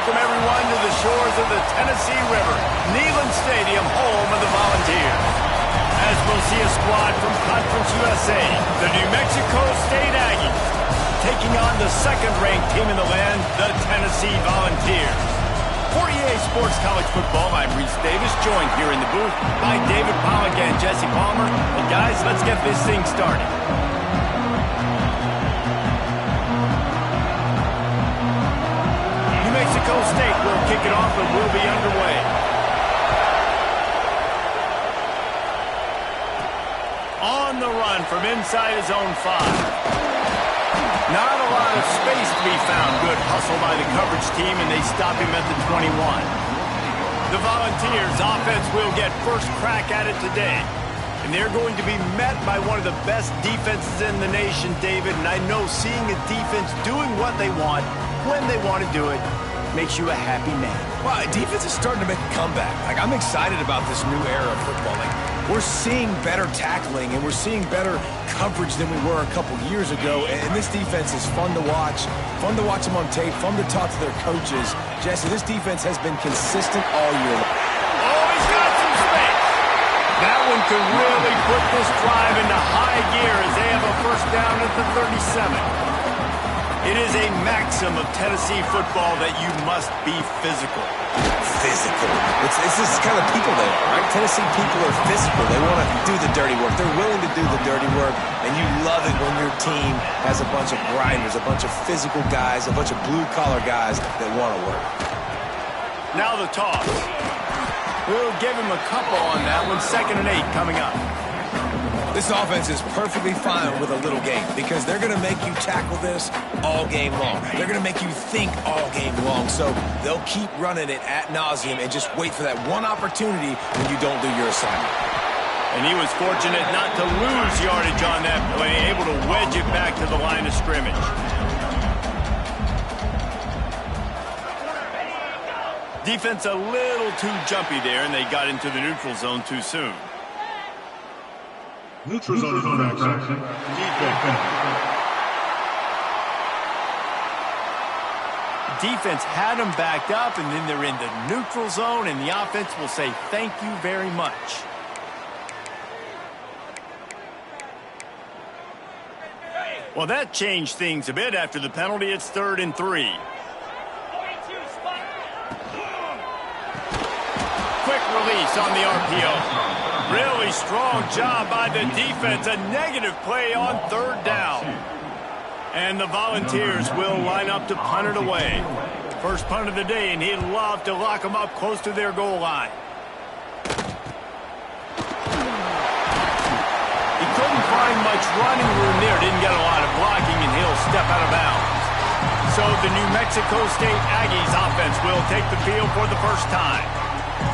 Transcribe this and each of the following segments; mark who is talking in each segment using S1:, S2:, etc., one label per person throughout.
S1: welcome everyone to the shores of the Tennessee River, Neyland Stadium, home of the Volunteers. As we'll see a squad from Conference USA, the New Mexico State Aggies, taking on the second-ranked team in the land, the Tennessee Volunteers. For EA Sports College Football, I'm Reese Davis, joined here in the booth by David Pollack and Jesse Palmer. And guys, let's get this thing started. New Mexico State will kick it off and we'll be underway. On the run from inside his own 5. Not a lot of space to be found. Good hustle by the coverage team, and they stop him at the 21. The Volunteers' offense will get first crack at it today. And they're going to be met by one of the best defenses in the nation, David. And I know seeing a defense doing what they want, when they want to do it, makes you a happy man.
S2: Well, defense is starting to make a comeback. I'm excited about this new era of football. We're seeing better tackling, and we're seeing better coverage than we were a couple years ago. And this defense is fun to watch them on tape, fun to talk to their coaches. Jesse, this defense has been consistent all year long.
S1: Oh, he's got some space. That one could really put this drive into high gear as they have a first down at the 37. It is a maxim of Tennessee football that you must be physical.
S2: Physical. It's this kind of people they are, right? Tennessee people are physical. They want to do the dirty work. They're willing to do the dirty work, and you love it when your team has a bunch of grinders, a bunch of physical guys, a bunch of blue-collar guys that want to work.
S1: Now the toss. We'll give him a couple on that one. 2nd and 8 coming up.
S2: This offense is perfectly fine with a little game because they're going to make you tackle this all game long. They're going to make you think all game long. So they'll keep running it ad nauseum and just wait for that one opportunity when you don't do your assignment.
S1: And he was fortunate not to lose yardage on that play, able to wedge it back to the line of scrimmage. Defense a little too jumpy there, and they got into the neutral zone too soon.
S3: Neutral zone action.
S1: Defense had them backed up, and then they're in the neutral zone, and the offense will say thank you very much. Well, that changed things a bit after the penalty. It's 3rd and 3. Quick release on the RPO. Really strong job by the defense. A negative play on 3rd down. And the Volunteers will line up to punt it away. First punt of the day, and he'd love to lock them up close to their goal line. He couldn't find much running room there. Didn't get a lot of blocking, and he'll step out of bounds. So the New Mexico State Aggies offense will take the field for the first time.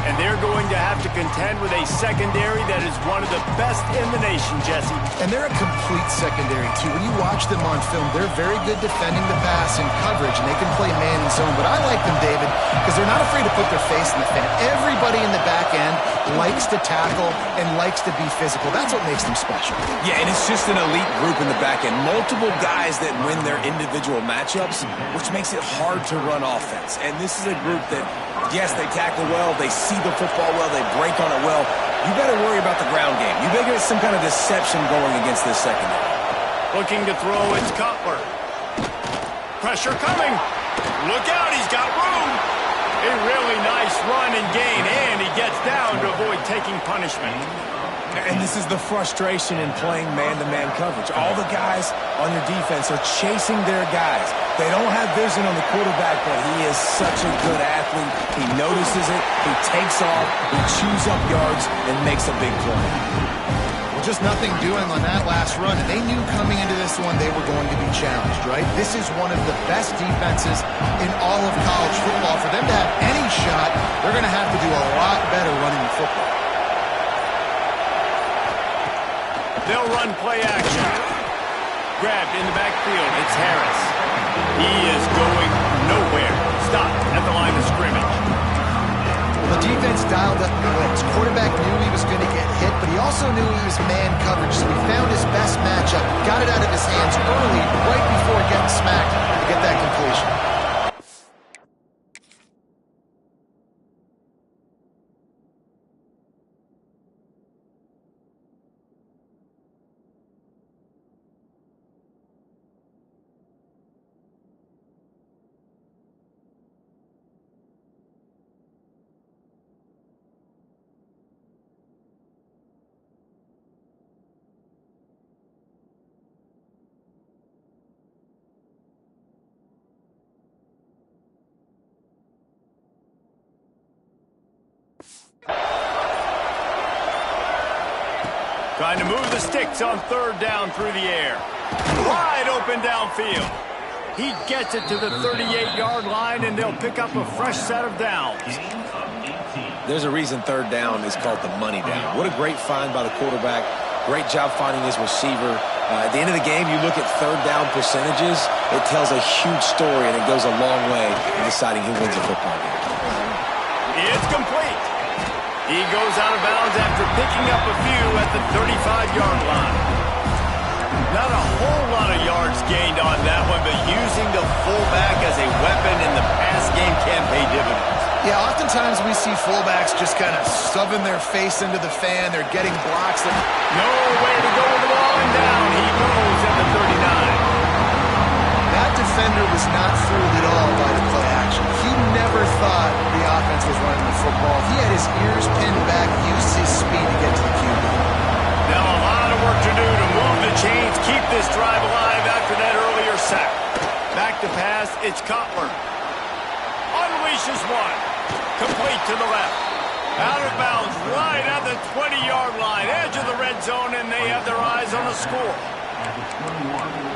S1: And they're going to have to contend with a secondary that is one of the best in the nation, Jesse.
S4: And they're a complete secondary, too. When you watch them on film, they're very good defending the pass and coverage, and they can play man and zone. But I like them, David, because they're not afraid to put their face in the fan. Everybody in the back end likes to tackle and likes to be physical. That's what makes them special.
S2: Yeah, and it's just an elite group in the back end. Multiple guys that win their individual matchups, which makes it hard to run offense. And this is a group that, yes, they tackle well, they see the football well, they break on it well. You better worry about the ground game. You better get some kind of deception going against this secondary.
S1: Looking to throw, it's Cutler. Pressure coming. Look out, he's got room. A really nice run and gain, and he gets down to avoid taking punishment.
S2: And this is the frustration in playing man-to-man coverage. All the guys on your defense are chasing their guys. They don't have vision on the quarterback, but he is such a good athlete. He notices it, he takes off, he chews up yards, and makes a big play.
S4: Well, just nothing doing on that last run, and they knew coming into this one they were going to be challenged, right? This is one of the best defenses in all of college football. For them to have any shot, they're going to have to do a lot better running the football.
S1: They'll run play action. Grabbed in the backfield. It's Harris. He is going nowhere. Stop at the line of scrimmage.
S4: Well, the defense dialed up the blitz. Quarterback knew he was going to get hit, but he also knew he was man coverage, so he found his best matchup, got it out of his hands early, right before getting smacked to get that completion.
S1: Trying to move the sticks on third down through the air. Wide open downfield. He gets it to the 38-yard line, and they'll pick up a fresh set of downs.
S2: There's a reason third down is called the money down. What a great find by the quarterback. Great job finding his receiver. At the end of the game, you look at third down percentages. It tells a huge story, and it goes a long way in deciding who wins a football game.
S1: It's complete. He goes out of bounds after picking up a few at the 35-yard line. Not a whole lot of yards gained on that one, but using the fullback as a weapon in the pass game can pay dividends.
S4: Yeah, oftentimes we see fullbacks just kind of shoving their face into the fan. They're getting blocks.
S1: No way to go with the ball, and down he goes at the 39.
S4: That defender was not fooled at all by the play action. He never thought the offense was running the football. He had his ears pinned back, used his speed to get to the QB.
S1: Now a lot of work to do to move the chains, keep this drive alive after that earlier sack. Back to pass, it's Cutler. Unleashes one. Complete to the left. Out of bounds right at the 20-yard line. Edge of the red zone, and they have their eyes on the score.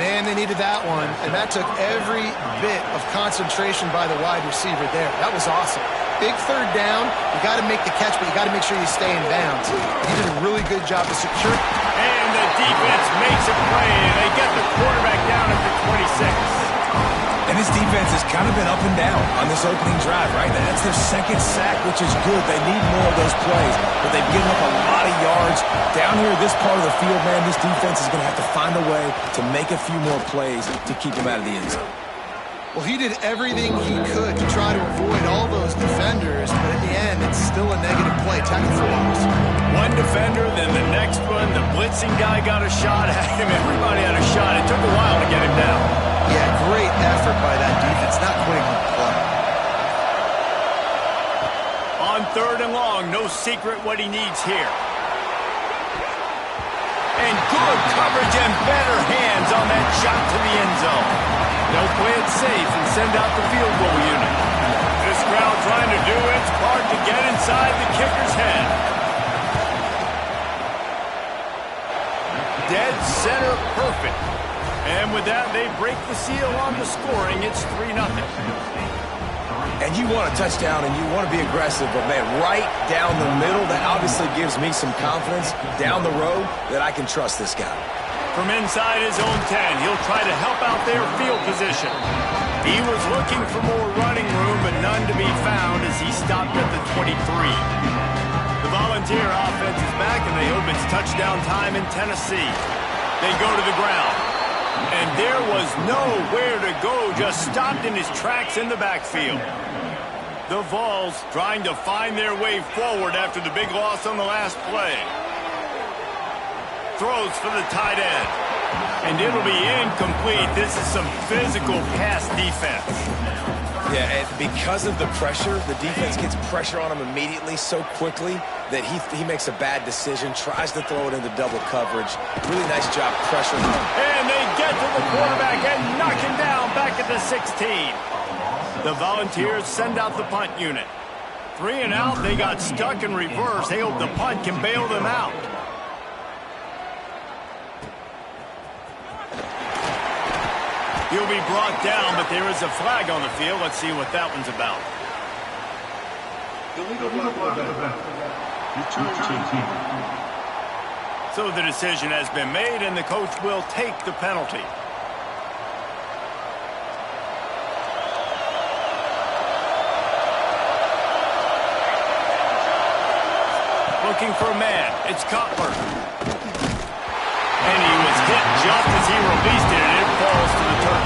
S4: Man, they needed that one, and that took every bit of concentration by the wide receiver there. That was awesome. Big third down. You got to make the catch, but you got to make sure you stay in bounds. He did a really good job to secure.
S1: And the defense makes a play, and they get the quarterback down at the 26.
S2: And this defense has kind of been up and down on this opening drive, right? That's their second sack, which is good. They need more of those plays, but they've given up a lot of yards. Down here, this part of the field, man, this defense is going to have to find a way to make a few more plays to keep them out of the end zone.
S4: Well, he did everything he could to try to avoid all those defenders, but in the end, it's still a negative play. Tackle for loss.
S1: One defender, then the next one. The blitzing guy got a shot at him. Everybody had a shot. It took a while to get him down.
S4: Yeah, great effort by that defense, not quitting on the play.
S1: On third and long, no secret what he needs here. And good coverage and better hands on that shot to the end zone. They'll play it safe and send out the field goal unit. This crowd trying to do its part to get inside the kicker's head. Dead center perfect. And with that, they break the seal on the scoring. It's 3-0.
S2: And you want a touchdown and you want to be aggressive, but man, right down the middle, that obviously gives me some confidence down the road that I can trust this guy.
S1: From inside his own 10, he'll try to help out their field position. He was looking for more running room, but none to be found as he stopped at the 23. The Volunteer offense is back, and they hope it's touchdown time in Tennessee. They go to the ground. And there was nowhere to go, just stopped in his tracks in the backfield. The Vols trying to find their way forward after the big loss on the last play. Throws for the tight end. And it'll be incomplete. This is some physical pass defense.
S2: Yeah, and because of the pressure, the defense gets pressure on him immediately so quickly that he makes a bad decision, tries to throw it into double coverage. Really nice job pressuring him.
S1: And they get to the quarterback and knock him down back at the 16. The Volunteers send out the punt unit. 3 and out, they got stuck in reverse. They hope the punt can bail them out. He'll be brought down, but there is a flag on the field. Let's see what that one's about. So the decision has been made, and the coach will take the penalty. Looking for a man. It's Cutler. And he was hit just as he released it, and it falls to the turf.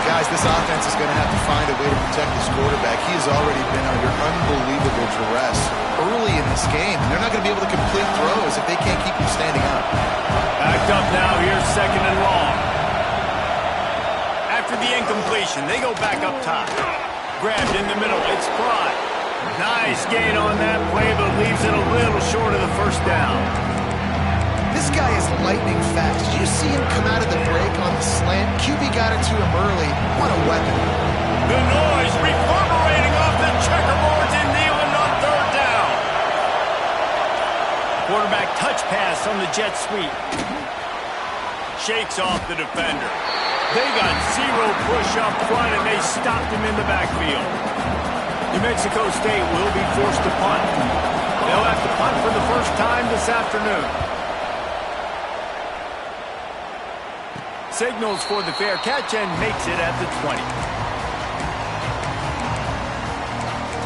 S4: Guys, this offense is going to have to find a way to protect this quarterback. He has already been under unbelievable duress early in this game. They're not going to be able to complete throws if they can't keep him standing up.
S1: Backed up now, here's 2nd and long. After the incompletion, they go back up top. Grabbed in the middle, it's Fry. Nice gain on that play, but leaves it a little short of the first down.
S4: This guy is lightning fast. Did you see him come out of the break on the slant? QB got it to him early. What a weapon.
S1: The noise reverberating off the checkerboards and kneeling on 3rd down. Quarterback touch pass on the jet sweep. Shakes off the defender. They got zero push up front, and they stopped him in the backfield. New Mexico State will be forced to punt. They'll have to punt for the first time this afternoon. Signals for the fair catch and makes it at the 20.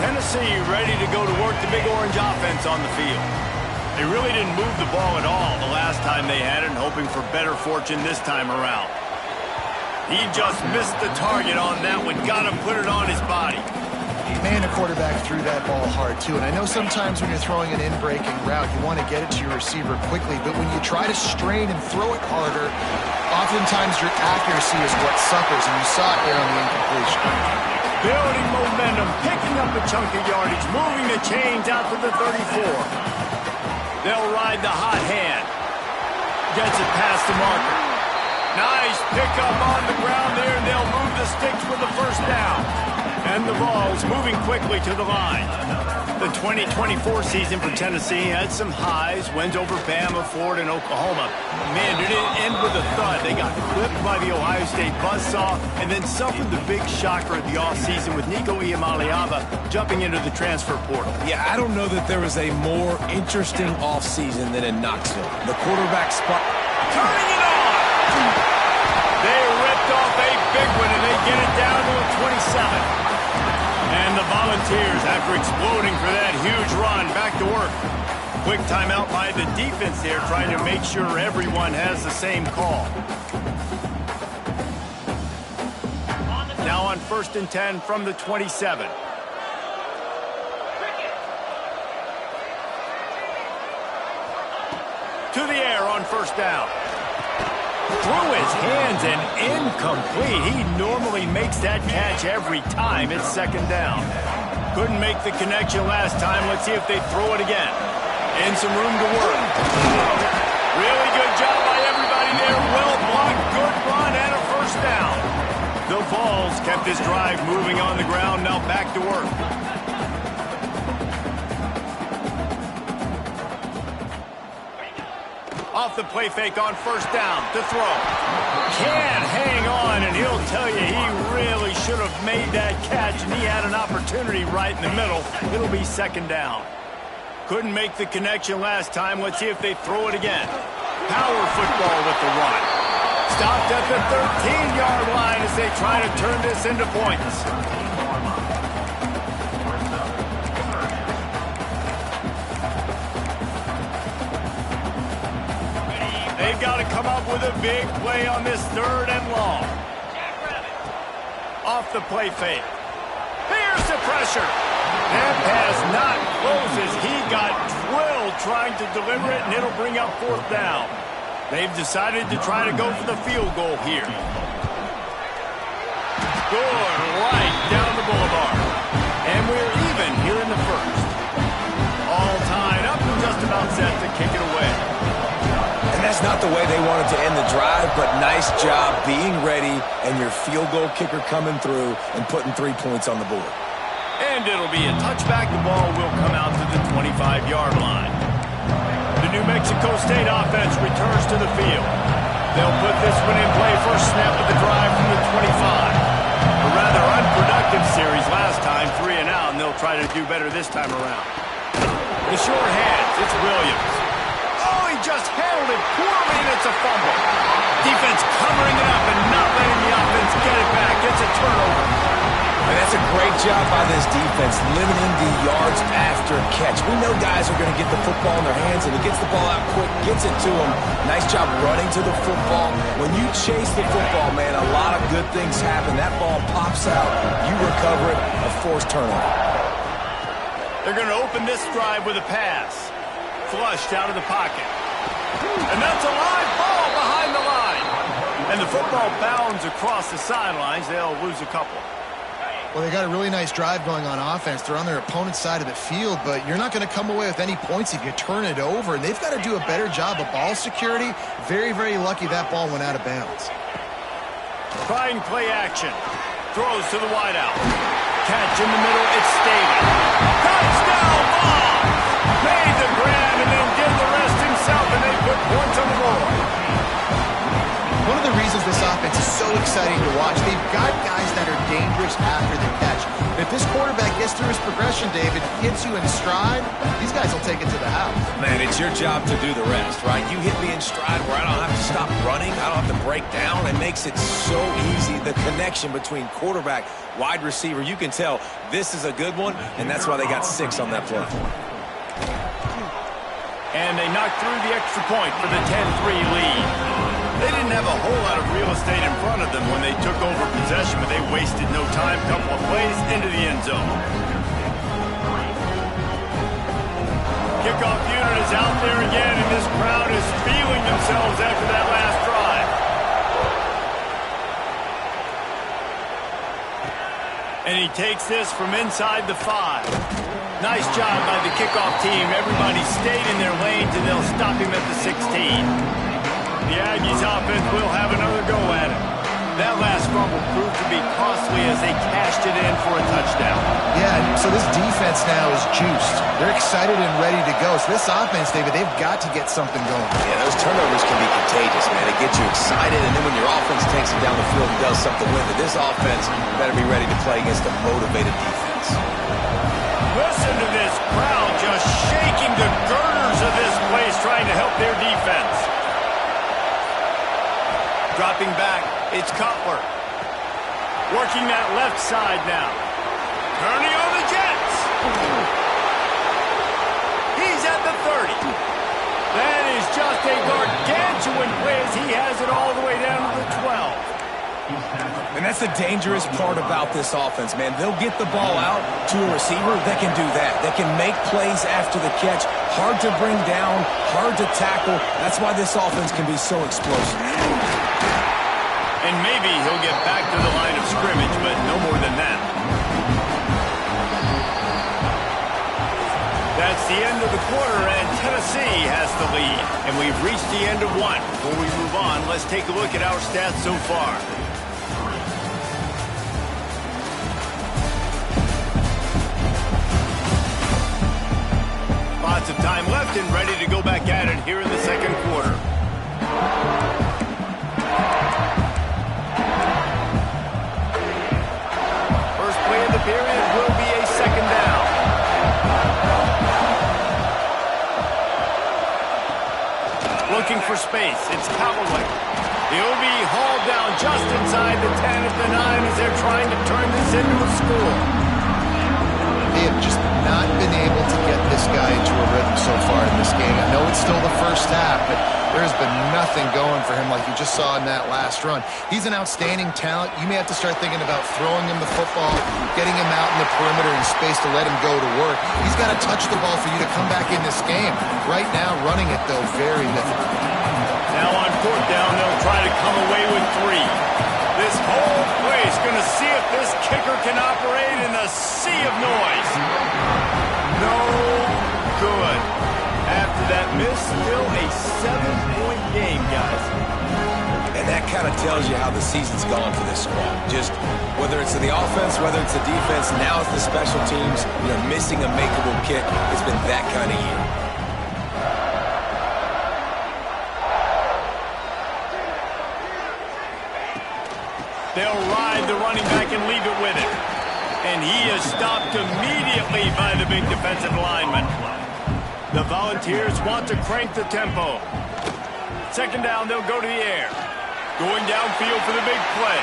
S1: Tennessee ready to go to work the Big Orange offense on the field. They really didn't move the ball at all the last time they had it, and hoping for better fortune this time around. He just missed the target on that one. Got to put it on his body.
S4: Man, the quarterback threw that ball hard, too. And I know sometimes when you're throwing an in-breaking route, you want to get it to your receiver quickly. But when you try to strain and throw it harder, oftentimes your accuracy is what suffers. And you saw it there on the incompletion.
S1: Building momentum, picking up a chunk of yardage, moving the chains out to the 34. They'll ride the hot hand. Gets it past the marker. Nice pickup on the ground there, and they'll move the sticks for the first down. And the ball's moving quickly to the line. The 2024 season for Tennessee had some highs, wins over Bama, Florida, and Oklahoma. Man, did it end with a thud. They got clipped by the Ohio State buzzsaw and then suffered the big shocker of the offseason with Nico Iamaleava jumping into the transfer portal.
S2: Yeah, I don't know that there was a more interesting offseason than in Knoxville. The quarterback spot.
S1: Turning it on! They ripped off a big one, and they get it down to a 27. And the Volunteers, after exploding for that huge run, back to work. Quick timeout by the defense there, trying to make sure everyone has the same call. Now on 1st and 10 from the 27. To the air on 1st down. Through his hands and incomplete. He normally makes that catch every time. It's 2nd down. Couldn't make the connection last time. Let's see if they throw it again. And some room to work. Really good job by everybody there. Well blocked, good run, and a 1st down. The Vols kept this drive moving on the ground. Now back to work. Off the play fake on 1st down to throw. Can't hang on, and he'll tell you he really should have made that catch, and he had an opportunity right in the middle. It'll be 2nd down. Couldn't make the connection last time. Let's see if they throw it again. Power football with the run. Stopped at the 13-yard line as they try to turn this into points. They've got to come up with a big play on this 3rd and long. Off the play fake. Here's the pressure. That pass not closes. He got drilled trying to deliver it, and it'll bring up 4th down. They've decided to try to go for the field goal here. Good right down the boulevard. And we're even here in the 1st. All tied up and just about set to kick it away.
S2: And that's not the way they wanted to end the drive, but nice job being ready and your field goal kicker coming through and putting 3 points on the board.
S1: And it'll be a touchback. The ball will come out to the 25-yard line. The New Mexico State offense returns to the field. They'll put this one in play first snap of the drive from the 25. A rather unproductive series last time, 3 and out, and they'll try to do better this time around. The short hands, it's Williams. He just handled it poorly, and it's a fumble. Defense covering it up and not letting the offense get it back. It's a turnover.
S2: And that's a great job by this defense, limiting the yards after catch. We know guys are going to get the football in their hands, and he gets the ball out quick, gets it to them. Nice job running to the football. When you chase the football, man, a lot of good things happen. That ball pops out, you recover it, a forced turnover.
S1: They're going to open this drive with a pass. Flushed out of the pocket. And that's a live ball behind the line. And the football bounds across the sidelines. They'll lose a couple.
S4: Well, they got a really nice drive going on offense. They're on their opponent's side of the field, but you're not going to come away with any points if you turn it over. And they've got to do a better job of ball security. Very, very lucky that ball went out of bounds.
S1: Trying play action. Throws to the wideout. Catch in the middle. It's Staley. Touchdown ball! Made the grab and then did the rest himself, and put points on the board.
S4: One of the reasons this offense is so exciting to watch, they've got guys that are dangerous after the catch. If this quarterback gets through his progression, David, hits you in stride, these guys will take it to the house.
S2: Man, it's your job to do the rest, right? You hit me in stride where I don't have to stop running. I don't have to break down. It makes it so easy. The connection between quarterback, wide receiver, you can tell this is a good one, and that's why they got 6 on that play.
S1: And they knocked through the extra point for the 10-3 lead. They didn't have a whole lot of real estate in front of them when they took over possession, but they wasted no time. Couple of plays into the end zone. Kickoff unit is out there again, and this crowd is feeling themselves after that last drive. And he takes this from inside the 5. Nice job by the kickoff team. Everybody stayed in their lanes, and they'll stop him at the 16. The Aggies offense will have another go at it. That last fumble proved to be costly as they cashed it in for a touchdown.
S4: Yeah, so this defense now is juiced. They're excited and ready to go. So this offense, David, they've got to get something going.
S2: Yeah, those turnovers can be contagious, man. It gets you excited, and then when your offense takes it down the field and does something with it, this offense better be ready to play against a motivated defense.
S1: Listen to this crowd just shaking the girders of this place trying to help their defense. Dropping back, it's Cutler. Working that left side now. Turning on the Jets. He's at the 30. That is just a gargantuan play as he has it all the way down to the 12.
S2: And that's the dangerous part about this offense, man. They'll get the ball out to a receiver that can do that. They can make plays after the catch. Hard to bring down, hard to tackle. That's why this offense can be so explosive.
S1: And maybe he'll get back to the line of scrimmage, but no more than that. That's the end of the quarter, and Tennessee has the lead. And we've reached the end of one. Before we move on, let's take a look at our stats so far. Lots of time left and ready to go back at it here in the second quarter. First play of the period will be a second down. Looking for space. It's Callaway. He'll be hauled down just inside the 10 at the 9 as they're trying to turn this into a score.
S4: They have just not been able to get this guy into a rhythm so far in this game. I know it's still the first half, but there's been nothing going for him like you just saw in that last run. He's an outstanding talent. You may have to start thinking about throwing him the football, getting him out in the perimeter in space to let him go to work. He's got to touch the ball for you to come back in this game. Right now, running it, though, very difficult.
S1: Now on fourth down, they'll try to come away with 3. This whole place going to see if this kicker can operate in a sea of noise. No good. After that miss, still a 7-point game, guys.
S2: And that kind of tells you how the season's gone for this squad. Just whether it's the offense, whether it's the defense, now it's the special teams, missing a makeable kick. It's been that kind of year.
S1: They'll ride the running back and leave it with him. And he is stopped immediately by the big defensive lineman. The Volunteers want to crank the tempo. Second down, they'll go to the air. Going downfield for the big play.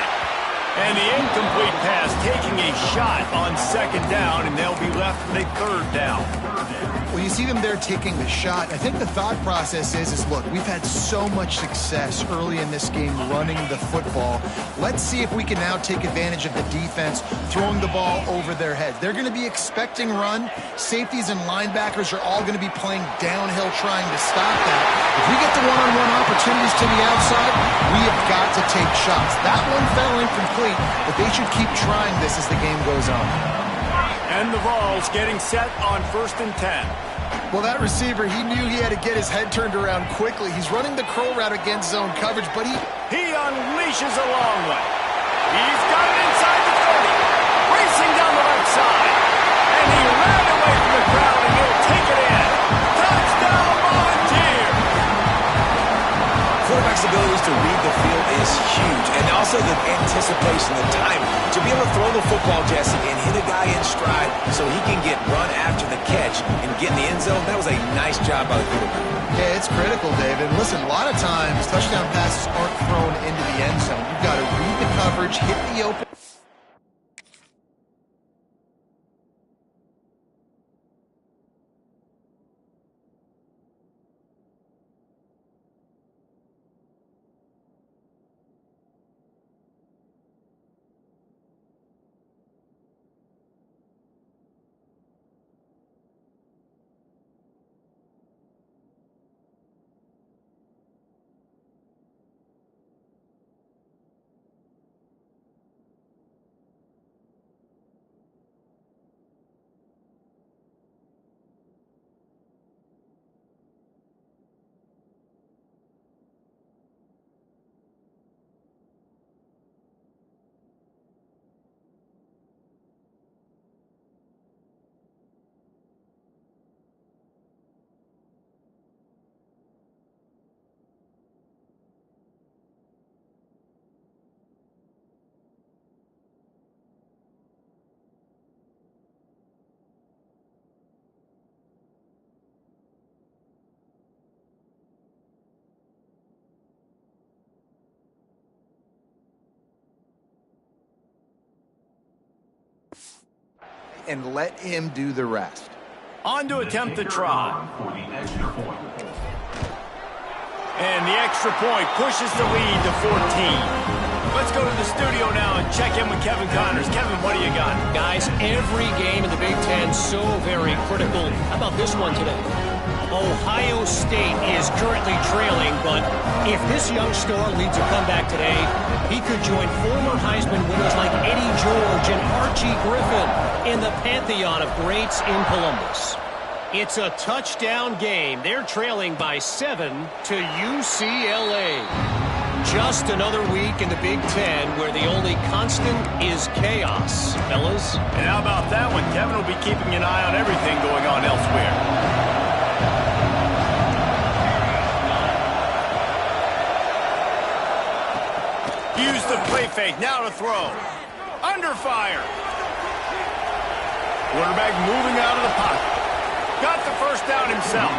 S1: And the incomplete pass taking a shot on second down, and they'll be left with a third down.
S4: Well, you see them there taking the shot. I think the thought process is look, we've had so much success early in this game running the football. Let's see if we can now take advantage of the defense throwing the ball over their heads. They're going to be expecting run. Safeties and linebackers are all going to be playing downhill trying to stop that. If we get the one-on-one opportunities to the outside, we have got to take shots. That one fell incomplete, but they should keep trying this as the game goes on.
S1: And the Vols getting set on 1st and 10.
S4: Well, that receiver, he knew he had to get his head turned around quickly. He's running the curl route against zone coverage, but he
S1: unleashes a long one. He's got it inside the 30. Racing down the left side. And he ran away from the crowd, and he'll take it in. Touchdown, Volunteers!
S2: is huge. And also the anticipation, the time to be able to throw the football, Jesse, and hit a guy in stride so he can get run after the catch and get in the end zone. That was a nice job by the quarterback.
S4: Yeah, it's critical, David. Listen, a lot of times touchdown passes aren't thrown into the end zone. You've got to read the coverage, hit the open. And let him do the rest.
S1: On to attempt the try. And the extra point pushes the lead to 14. Let's go to the studio now and check in with Kevin Connors. Kevin, what do you got?
S5: Guys, every game in the Big Ten so very critical. How about this one today? Ohio State is currently trailing, but if this young star leads a comeback today, he could join former Heisman winners like Eddie George and Archie Griffin in the pantheon of greats in Columbus. It's a touchdown game. They're trailing by 7 to UCLA. Just another week in the Big Ten where the only constant is chaos, fellas.
S1: And how about that one? Kevin will be keeping an eye on everything going on elsewhere. Use the play fake, now to throw. Under fire. Quarterback moving out of the pocket. Got the first down himself.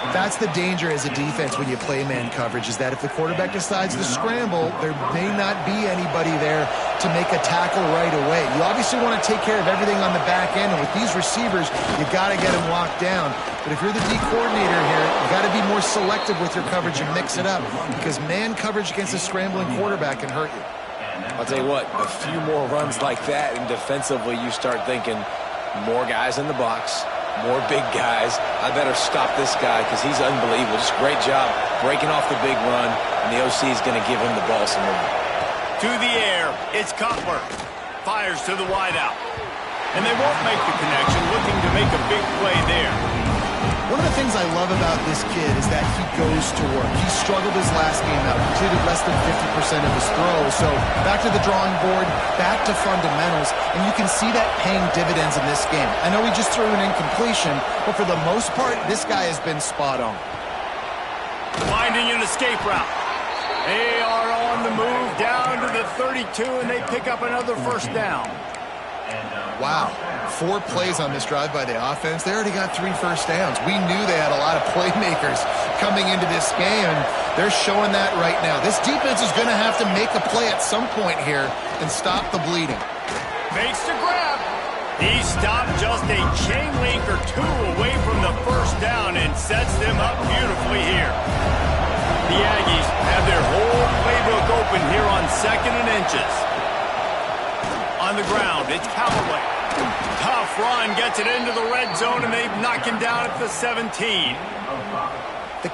S4: That's the danger as a defense when you play man coverage, is that if the quarterback decides to scramble, there may not be anybody there to make a tackle right away. You obviously want to take care of everything on the back end, and with these receivers, you got to get them locked down. But if you're the D coordinator here, you got to be more selective with your coverage and mix it up, because man coverage against a scrambling quarterback can hurt you.
S2: I'll tell you what, a few more runs like that, and defensively you start thinking more guys in the box, more big guys. I better stop this guy because he's unbelievable. Just great job breaking off the big run, and the OC is going to give him the ball some more.
S1: To the air, it's Cutler. Fires to the wideout. And they won't make the connection, looking to make a big play there.
S4: One of the things I love about this kid is that he goes to work. He struggled his last game out, completed less than 50% of his throws. So back to the drawing board, back to fundamentals, and you can see that paying dividends in this game. I know he just threw an incompletion, but for the most part, this guy has been spot on.
S1: Finding an escape route. They are on the move down to the 32, and they pick up another first down.
S4: Wow, 4 plays on this drive by the offense. They already got 3 first downs. We knew they had a lot of playmakers coming into this game, and they're showing that right now. This defense is going to have to make a play at some point here and stop the bleeding.
S1: Fakes to grab. He stopped just a chain link or 2 away from the first down and sets them up beautifully here. The Aggies have their whole playbook open here on 2nd and inches. On the ground, it's Callaway. Tough run, gets it into the red zone, and they knock him down at the 17.